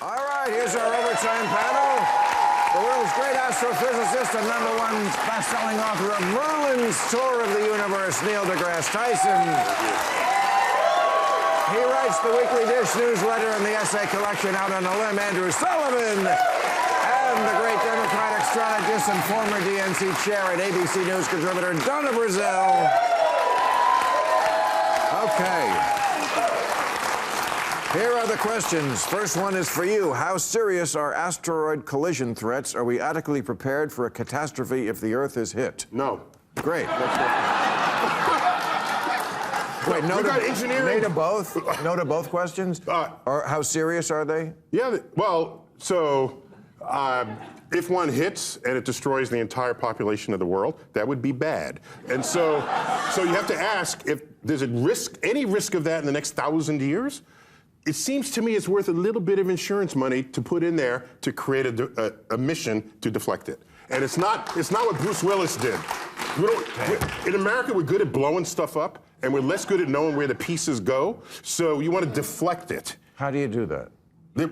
All right, here's our overtime panel. The world's great astrophysicist and #1 best-selling author of Merlin's Tour of the Universe, Neil deGrasse Tyson. He writes the Weekly Dish newsletter and the essay collection Out on a Limb, Andrew Sullivan. And the great Democratic strategist and former DNC chair and ABC News contributor, Donna Brazile. Okay. Here are the questions. First one is for you. How serious are asteroid collision threats? Are we adequately prepared for a catastrophe if the Earth is hit? No. Great. Wait, no got engineering. No to both? No to both questions? Or how serious are they? Yeah, well, so if one hits and it destroys the entire population of the world, that would be bad. And so you have to ask if there's any risk of that in the next 1,000 years? It seems to me it's worth a little bit of insurance money to put in there to create a mission to deflect it. And it's not what Bruce Willis did. In America, we're good at blowing stuff up, and we're less good at knowing where the pieces go. So you want to deflect it. How do you do that?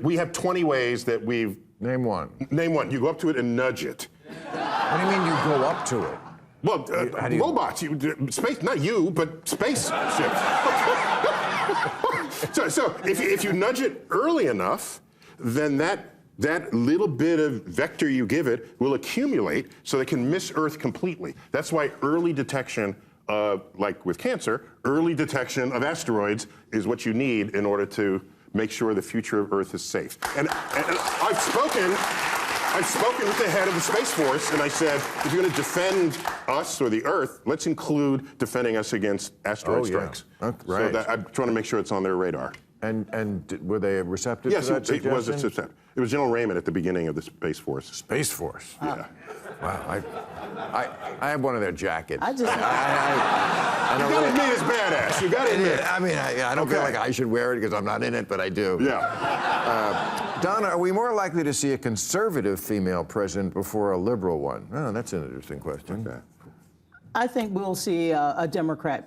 We have 20 ways that we've... Name one. Name one. You go up to it and nudge it. What do you mean you go up to it? Well, robots. Space, not you, but spaceships. So if you nudge it early enough, then that little bit of vector you give it will accumulate so they can miss Earth completely. That's why early detection, like with cancer, early detection of asteroids is what you need in order to make sure the future of Earth is safe. And I've spoken with the head of the Space Force, and I said, if you're going to defend us or the Earth, let's include defending us against asteroid strikes. Okay, right. So I'm trying to make sure it's on their radar. And were they receptive to that suggestion? Yes, it was receptive. It was General Raymond at the beginning of the Space Force. Space Force? Yeah. Wow, I have one of their jackets. I just... You gotta admit it's badass. You gotta admit. I mean, I don't feel like I should wear it because I'm not in it, but I do. Yeah. Donna, are we more likely to see a conservative female president before a liberal one? Oh, that's an interesting question. Okay. I think we'll see a Democratic.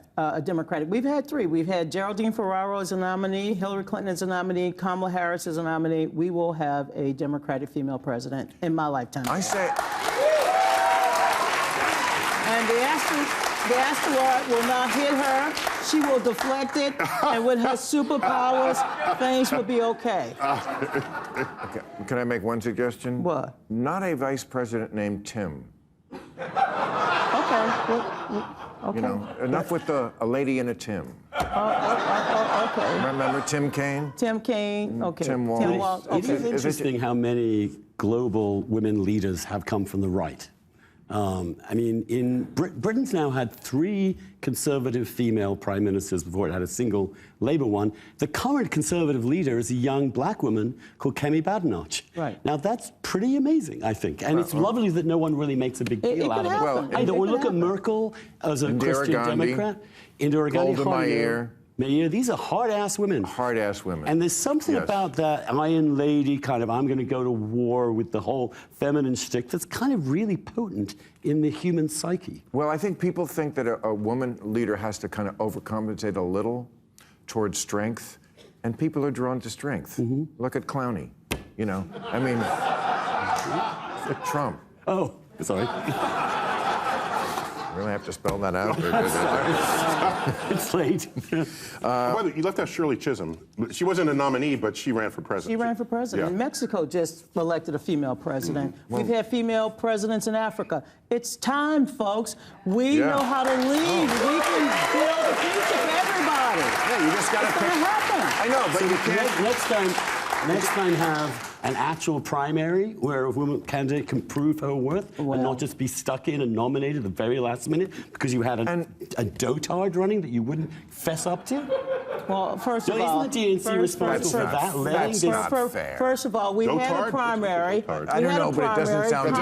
We've had three. We've had Geraldine Ferraro as a nominee, Hillary Clinton as a nominee, Kamala Harris as a nominee. We will have a Democratic female president in my lifetime. I say... And the asteroid will not hit her. She will deflect it, and with her superpowers, things will be okay. Okay. Can I make one suggestion? What? Not a vice president named Tim. Okay. Okay. You know, enough with a lady in a Tim. Okay. Remember Tim Kaine? Tim Kaine. Okay. Tim Walz. Okay. It is interesting how many global women leaders have come from the right. I mean, Britain's now had 3 conservative female prime ministers before it had a single Labour one. The current conservative leader is a young black woman called Kemi Badenoch. Right. Now, that's pretty amazing, I think. And it's lovely that no one really makes a big deal out of it. Well, and we look at Merkel as a Christian Democrat. Indira Gandhi. Golda Meir. These are hard-ass women. Hard-ass women. And there's something about that Iron Lady kind of, I'm going to go to war with the whole feminine shtick that's kind of really potent in the human psyche. Well, I think people think that a woman leader has to kind of overcompensate a little towards strength, and people are drawn to strength. Look at Clowney, you know. I mean, Trump. Oh, sorry. Really have to spell that out? It's late. By the way, you left out Shirley Chisholm. She wasn't a nominee, but she ran for president. She ran for president. Yeah. Mexico just elected a female president. We've had female presidents in Africa. It's time, folks. We know how to lead. We can build a future for everybody. Yeah, you just got to It's pick. gonna happen. I know, but you can't. Next time have an actual primary where a woman candidate can prove her worth and not just be stuck in and nominated at the very last minute because you had a dotard running that you wouldn't fess up to? Well, first of all, isn't the DNC responsible for that? That's not fair. First of all, we had a primary. I don't know, but it doesn't sound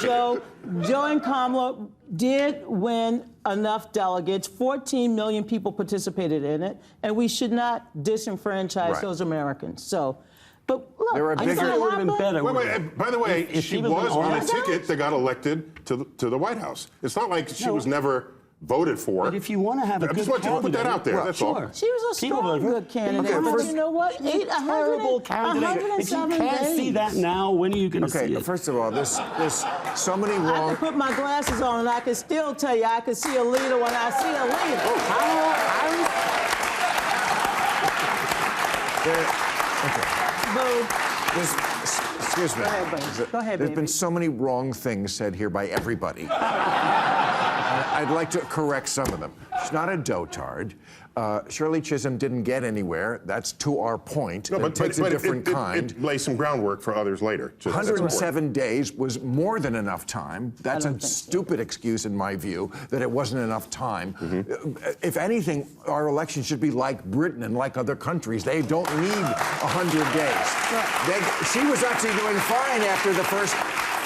good. Joe and Kamala did win enough delegates. 14 million people participated in it, and we should not disenfranchise those Americans. So, but look, There are it's bigger- gonna It would have been happen. better. Wait, by the way, If she she was was on a honest- ticket that got elected to the White House. It's not like she was never voted for. But if you want to have a I good just want you to put that candidate- out there. Well, that's sure. all. She was a People strong, voted for good candidate. Okay, but first- you know what? Terrible candidate. If you 107 can't see days. that now, when are you going to see Okay, it? first of all, there's so many I wrong. can put my glasses on and I can still tell you I can see a leader when I see a leader. Boo. Excuse me. Go ahead, buddy. Go ahead, There's baby. been so many wrong things said here by everybody. I'd like to correct some of them. She's not a dotard. Shirley Chisholm didn't get anywhere. That's to our point. No, It takes a different kind. It lays some groundwork for others later. So that's important. 107 days was more than enough time. That's a stupid excuse, in my view, that it wasn't enough time. If anything, our election should be like Britain and like other countries. They don't need 100 days. She was actually doing fine after the first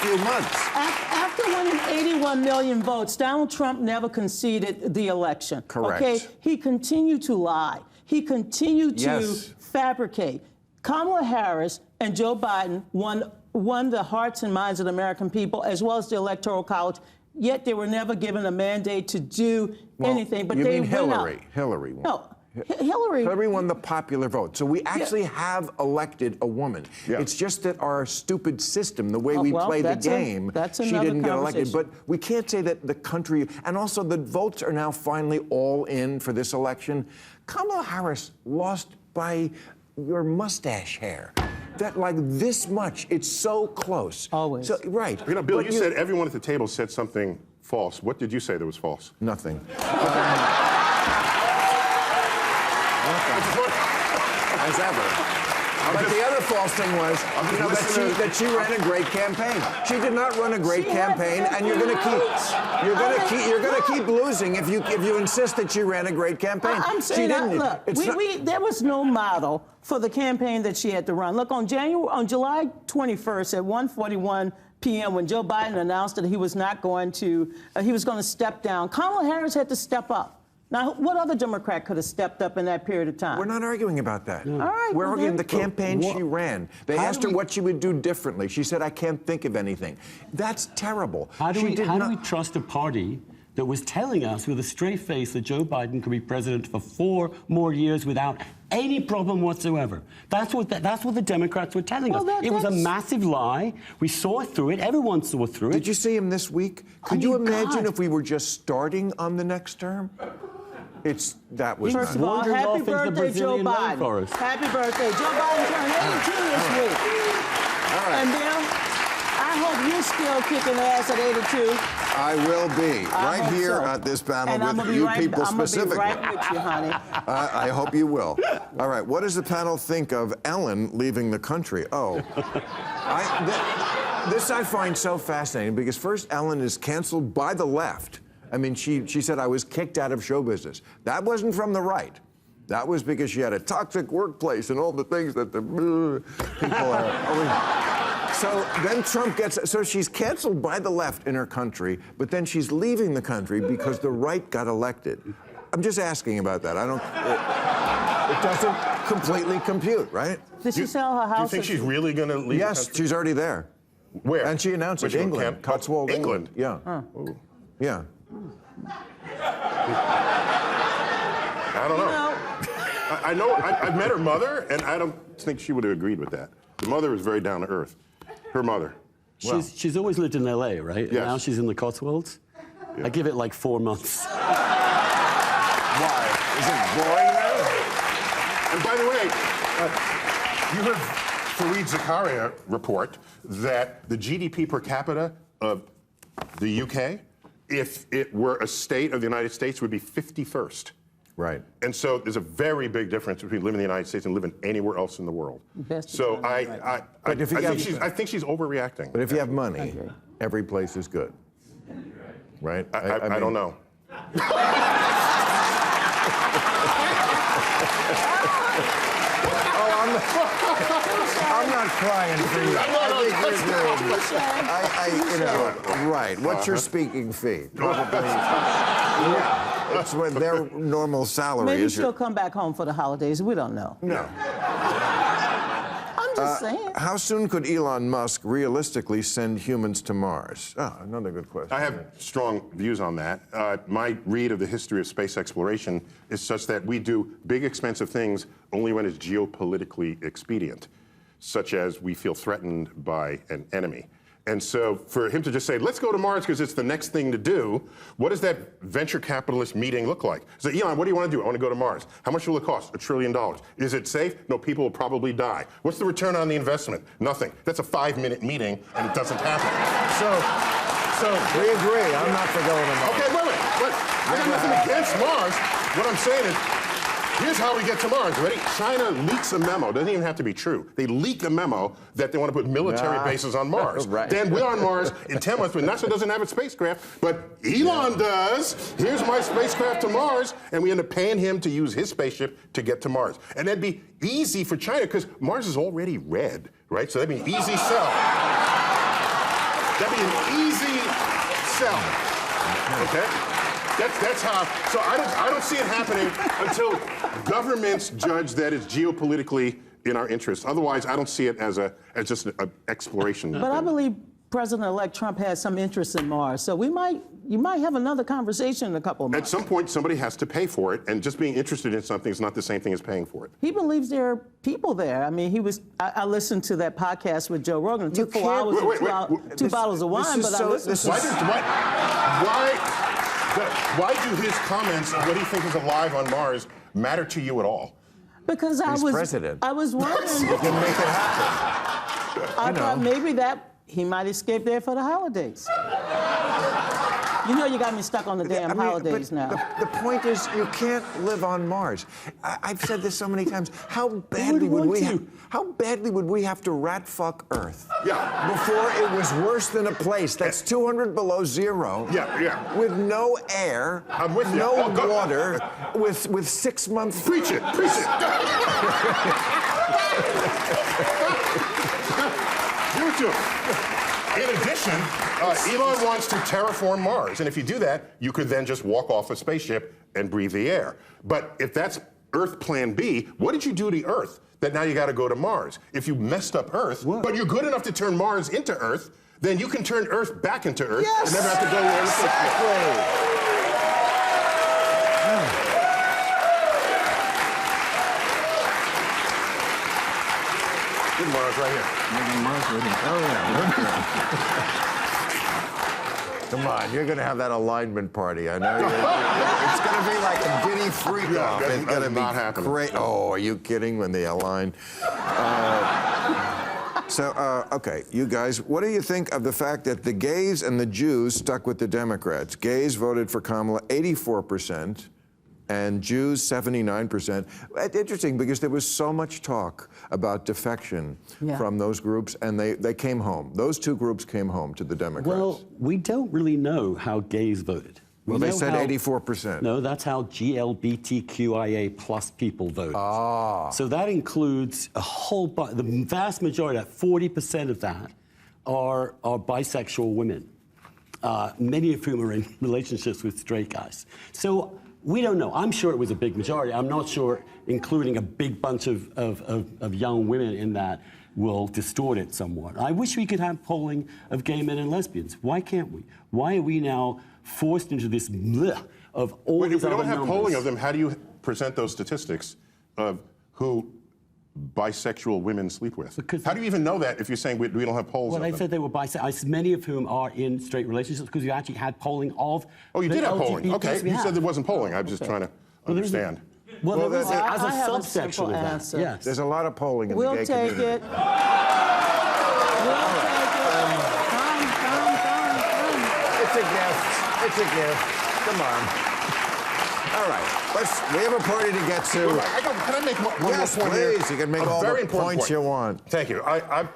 few months. After winning 81 million votes, Donald Trump never conceded the election. Correct. Okay, he continued to lie. He continued to Yes. fabricate. Kamala Harris and Joe Biden won the hearts and minds of the American people, as well as the Electoral College. Yet they were never given a mandate to do anything. But you they mean went out. Hillary? Hillary won. No, Hillary. Hillary won the popular vote. So we actually have elected a woman. Yeah. It's just that our stupid system, the way we well, play the that's game, that's she another didn't get elected. But conversation. we can't say that the country, and also the votes are now finally all in for this election. Kamala Harris lost by your mustache hair. That like this much, it's so close. Always. So, right. You know, Bill, But you said everyone at the table said something false. What did you say that was false? nothing. As ever. But the other false thing was, you know, that she ran a great campaign. She did not run a great She had campaign, and you're going to keep losing if you insist that she ran a great campaign. I'm saying, she didn't. look, there was no model for the campaign that she had to run. Look, on July 21st at 1:41 p.m., when Joe Biden announced that he was going to step down, Kamala Harris had to step up. Now, what other Democrat could have stepped up in that period of time? We're not arguing about that. All right, We're well arguing the then- campaign she ran. They How asked do her we- what she would do differently. She said, I can't think of anything. That's terrible. How do She we did not- trust a party that was telling us with a straight face that Joe Biden could be president for 4 more years without any problem whatsoever? That's what the Democrats were telling us. Well, It was a that's- massive lie. We saw through it. Everyone saw through it. Did you see him this week? Could mean, you imagine God. if we were just starting on the next term? That was First not. of all, wandered off happy into the birthday, Joe Brazilian Biden. rainforest. Happy birthday. Joe Biden turned 82 this week. All right. And Bill, I hope you're still kicking ass at 82. I will be I right hope here so. at this panel And I'm with gonna be you right, people I'm specifically. gonna be right with you, honey. I hope you will. All right. What does the panel think of Ellen leaving the country? Oh, this I find so fascinating because first Ellen is canceled by the left. I mean, she said I was kicked out of show business. That wasn't from the right. That was because she had a toxic workplace and all the things that the people are. So then Trump so she's canceled by the left in her country, but then she's leaving the country because the right got elected. I'm just asking about that. It doesn't completely compute, right? Did she sell her Do you house? think she's really going to leave? Yes, the country? she's already there. Where? And she announced it. Where's she going, England, Camp? Cotswold, England. Yeah. Ooh. Yeah. I don't know. No. I know. I've met her mother, and I don't think she would have agreed with that. The mother is very down to earth. Her mother. She's always lived in L.A., right? And Yes. now she's in the Cotswolds. I give it like 4 months. Why? Is it boring there? And by the way, you heard Fareed Zakaria report that the GDP per capita of the UK, if it were a state of the United States, would be 51st. Right. And so there's a very big difference between living in the United States and living anywhere else in the world. Best So of times, right. But if you I have- think she's overreacting. But if you have money, Okay. every place is good. Right? I don't know. I'm not crying for you. Right. What's your speaking fee? Probably. Yeah. It's what their normal salary Maybe is. she'll come back home for the holidays. We don't know. No. I'm just saying. How soon could Elon Musk realistically send humans to Mars? Oh, another good question. I have strong views on that. My read of the history of space exploration is such that we do big, expensive things only when it's geopolitically expedient, such as we feel threatened by an enemy. And so for him to just say, let's go to Mars because it's the next thing to do, what does that venture capitalist meeting look like? So, Elon, what do you want to do? I want to go to Mars. How much will it cost? $1 trillion. Is it safe? No, people will probably die. What's the return on the investment? Nothing. That's a 5-minute meeting, and it doesn't happen. So we agree. I'm not for going to Mars. Okay, wait. I got nothing against Mars. What I'm saying is, here's how we get to Mars. Ready? China leaks a memo. Doesn't even have to be true. They leak a memo that they want to put military bases on Mars. Right. Then we're on Mars in 10 months, but NASA doesn't have its spacecraft, but Elon does. Here's my spacecraft to Mars, and we end up paying him to use his spaceship to get to Mars. And that'd be easy for China, because Mars is already red, right? So that'd be an easy sell. That'd be an easy sell. Okay? That's how. So I don't see it happening until governments judge that it's geopolitically in our interest. Otherwise, I don't see it as just an exploration. But I believe President-elect Trump has some interest in Mars, so you might have another conversation in a couple of months. At some point, somebody has to pay for it, and just being interested in something is not the same thing as paying for it. He believes there are people there. I mean, I listened to that podcast with Joe Rogan. It took 4 hours and two bottles of wine, but I listened to it. Why do his comments of what he thinks is alive on Mars matter to you at all? Because He's president. I was wondering. You can make it happen. I thought maybe that he might escape there for the holidays. You know, you got me stuck on the damn holidays but now. The point is, you can't live on Mars. I've said this so many times. How badly would we have to rat fuck Earth? Yeah. Before it was worse than a place that's 200 below zero. Yeah. With no air. I'm with you. No water. With 6 months. Preach it. Give it to him. In addition, Elon wants to terraform Mars, and if you do that, you could then just walk off a spaceship and breathe the air. But if that's Earth Plan B, what did you do to Earth that now you got to go to Mars? If you messed up Earth, but you're good enough to turn Mars into Earth, then you can turn Earth back into Earth and never have to go there. Exactly. Mars right here. Oh, yeah. Come on, you're going to have that alignment party. I know. It's going to be like a giddy freak-off. It's going to be great. Oh, are you kidding when they align? Okay, you guys, what do you think of the fact that the gays and the Jews stuck with the Democrats? Gays voted for Kamala 84%. And Jews, 79%. It's interesting because there was so much talk about defection from those groups, and they came home. Those two groups came home to the Democrats. Well, we don't really know how gays voted. Well, they said 84%. No, that's how GLBTQIA plus people voted. So that includes a whole bunch, the vast majority, 40% of that are bisexual women, many of whom are in relationships with straight guys. So we don't know. I'm sure it was a big majority. I'm not sure including a big bunch of young women in that will distort it somewhat. I wish we could have polling of gay men and lesbians. Why can't we? Why are we now forced into this bleh of all these other numbers? If we don't have polling of them, how do you present those statistics of who bisexual women sleep with? How do you even know that if you're saying we don't have polls of them? Well, I said they were bisexual, many of whom are in straight relationships, because you actually had polling of... Oh, you did have polling. LGBT. Okay, you said there wasn't polling. I was just trying to understand. Well, there was as I a have a subsection simple of that. answer. Yes. There's a lot of polling in the gay community. We'll take it. It's a gift. It's a gift. Come on. All right. We have a party to get to. Can I make one more point here? Please. You can make all the points you want. Thank you. I've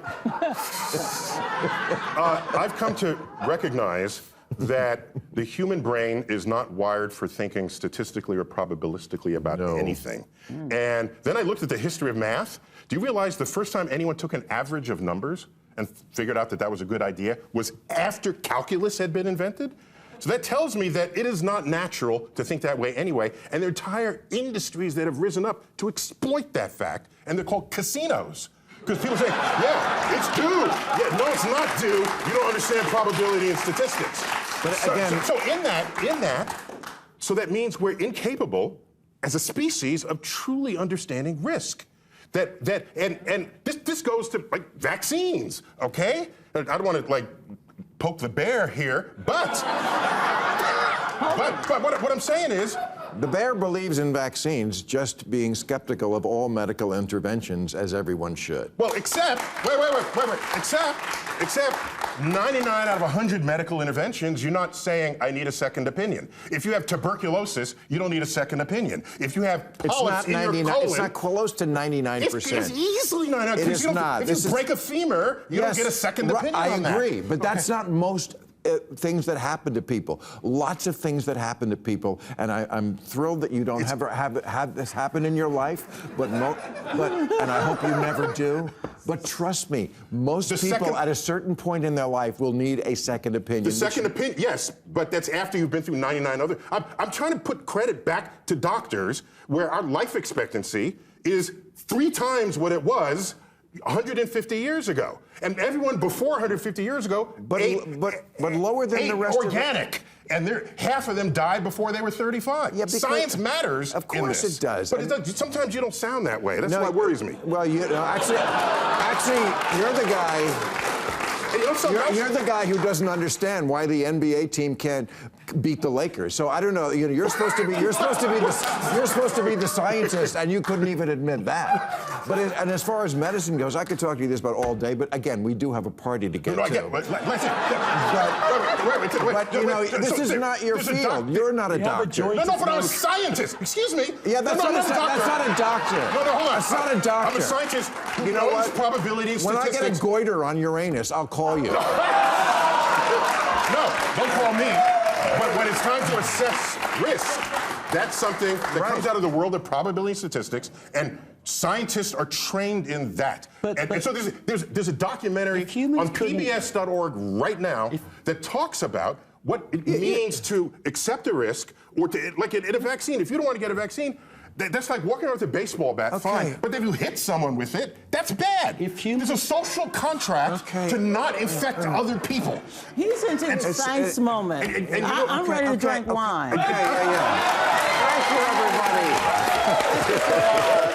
come to recognize that the human brain is not wired for thinking statistically or probabilistically about anything. And then I looked at the history of math. Do you realize the first time anyone took an average of numbers and figured out that that was a good idea was after calculus had been invented? So that tells me that it is not natural to think that way anyway, and there are entire industries that have risen up to exploit that fact, and they're called casinos, Because people say, yeah, it's due. Yeah, no, it's not due. You don't understand probability and statistics. But again, so in that, so that means we're incapable as a species of truly understanding risk. And this goes to like vaccines, okay? I don't want to like poke the bear here, but what I'm saying is, the bear believes in vaccines, just being skeptical of all medical interventions, as everyone should. well, except 99 out of 100 medical interventions, you're not saying, I need a second opinion. If you have tuberculosis, you don't need a second opinion. If you have polyps in your colon... It's not close to 99%. It's easily 99%. It is not. If you break a femur, you don't get a second opinion on that. I agree, but that's not most things that happen to people. Lots of things that happen to people, and I'm thrilled that you don't have this happen in your life, but and I hope you never do. But trust me, most people at a certain point in their life will need a second opinion. The second opinion, yes, but that's after you've been through 99 other. I'm trying to put credit back to doctors, where our life expectancy is 3 times what it was 150 years ago. And everyone before 150 years ago but lower than the rest organic. And half of them died before they were 35. Yeah, science matters. Of course it does. But sometimes you don't sound that way. That's what worries me. Well, actually, you're the guy. You're the guy who doesn't understand why the NBA team can't beat the Lakers. So I don't know. You're supposed to be the scientist, and you couldn't even admit that. And as far as medicine goes, I could talk to you this about all day. But again, we do have a party to get to. This is not your field. You're not a doctor. No, but I'm a scientist. Excuse me. Yeah, that's not a doctor. No, hold on. That's not a doctor. I'm a scientist who knows probability and statistics. When I get a goiter on Uranus, I'll call you. No, don't call me. But when it's time to assess risk, that's something that comes out of the world of probability and statistics, and scientists are trained in that. And so there's a documentary on PBS.org right now that talks about what it means to accept a risk, or to, like in a vaccine. If you don't want to get a vaccine, that's like walking around with a baseball bat, fine. But if you hit someone with it, that's bad. There's a social contract to not infect other people. He's into the science moment. I'm ready to drink wine. Thank you, everybody.